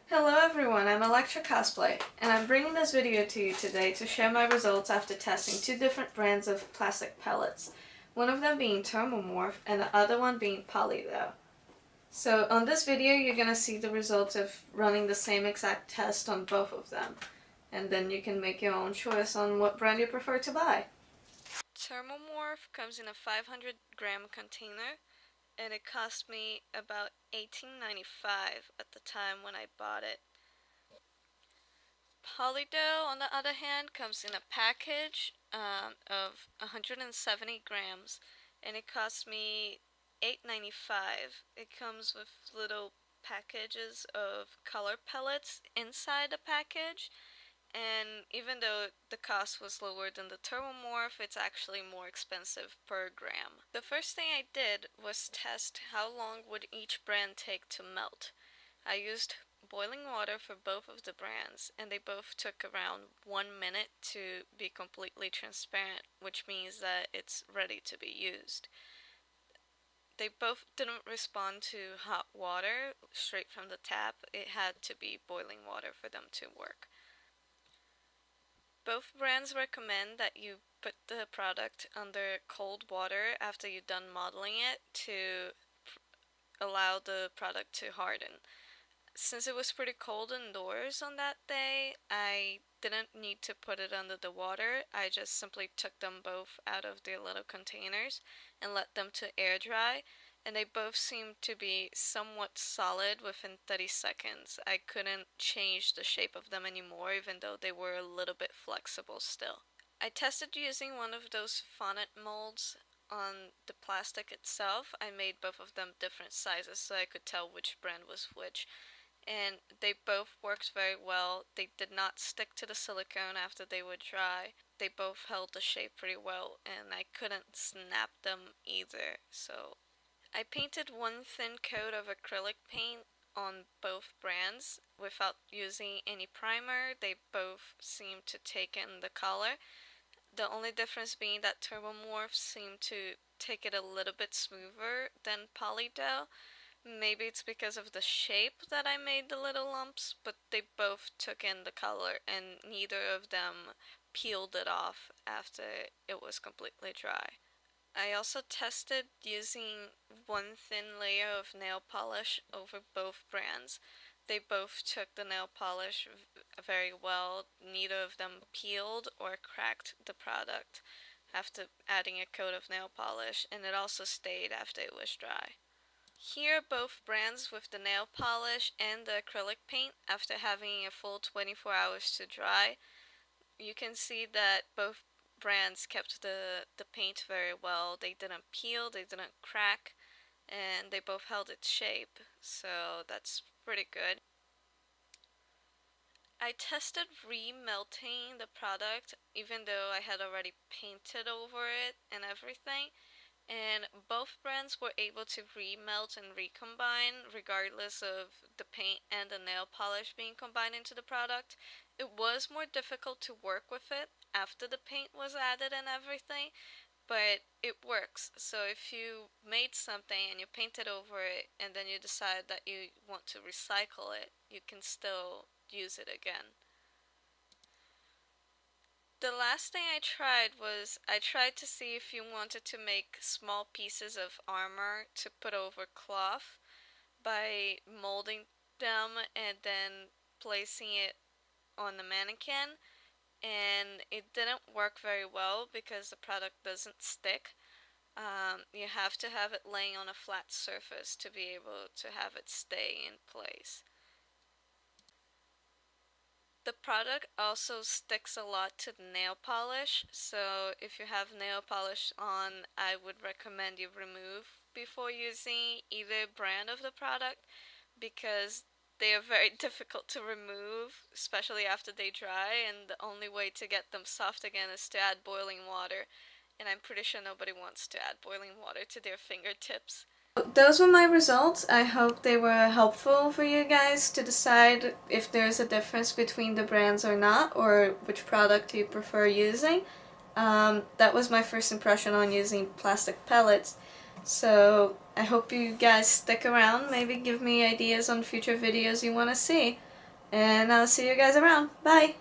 Hello everyone, I'm ElectroCosplay, and I'm bringing this video to you today to share my results after testing two different brands of plastic pellets, one of them being Thermomorph and the other one being Polydel. So on this video you're going to see the results of running the same exact test on both of them, and then you can make your own choice on what brand you prefer to buy. Thermomorph comes in a 500-gram container, and it cost me about $18.95 at the time when I bought it. Polydel, on the other hand, comes in a package of 170 grams, and it cost me $8.95. It comes with little packages of color pellets inside the package, and even though the cost was lower than the Thermomorph, it's actually more expensive per gram. The first thing I did was test how long would each brand take to melt. I used boiling water for both of the brands, and they both took around 1 minute to be completely transparent, which means that it's ready to be used. They both didn't respond to hot water straight from the tap. It had to be boiling water for them to work. Both brands recommend that you put the product under cold water after you're done modeling it to allow the product to harden. Since it was pretty cold indoors on that day, I didn't need to put it under the water. I just simply took them both out of their little containers and let them to air dry, and they both seemed to be somewhat solid within 30 seconds. I couldn't change the shape of them anymore, even though they were a little bit flexible still. I tested using one of those fondant molds on the plastic itself. I made both of them different sizes so I could tell which brand was which, and they both worked very well. They did not stick to the silicone after they were dry. They both held the shape pretty well, and I couldn't snap them either. So I painted one thin coat of acrylic paint on both brands without using any primer. They both seemed to take in the color. The only difference being that Thermomorph seemed to take it a little bit smoother than Polydel. Maybe it's because of the shape that I made the little lumps, but they both took in the color and neither of them peeled it off after it was completely dry. I also tested using one thin layer of nail polish over both brands. They both took the nail polish very well. Neither of them peeled or cracked the product after adding a coat of nail polish, and it also stayed after it was dry. Here, both brands with the nail polish and the acrylic paint, after having a full 24 hours to dry, you can see that both brands kept the paint very well. They didn't peel, they didn't crack, and they both held its shape, so that's pretty good. I tested re-melting the product even though I had already painted over it and everything, and both brands were able to remelt and recombine regardless of the paint and the nail polish being combined into the product. It was more difficult to work with it after the paint was added and everything, but it works. So if you made something and you painted over it and then you decide that you want to recycle it, you can still use it again. The last thing I tried was I tried to see if you wanted to make small pieces of armor to put over cloth by molding them and then placing it on the mannequin, and it didn't work very well because the product doesn't stick. You have to have it laying on a flat surface to be able to have it stay in place. The product also sticks a lot to the nail polish, so if you have nail polish on, I would recommend you remove before using either brand of the product because they are very difficult to remove, especially after they dry, and the only way to get them soft again is to add boiling water, and I'm pretty sure nobody wants to add boiling water to their fingertips. Those were my results. I hope they were helpful for you guys to decide if there's a difference between the brands or not, or which product you prefer using. That was my first impression on using plastic pellets. So I hope you guys stick around, maybe give me ideas on future videos you want to see. And I'll see you guys around. Bye!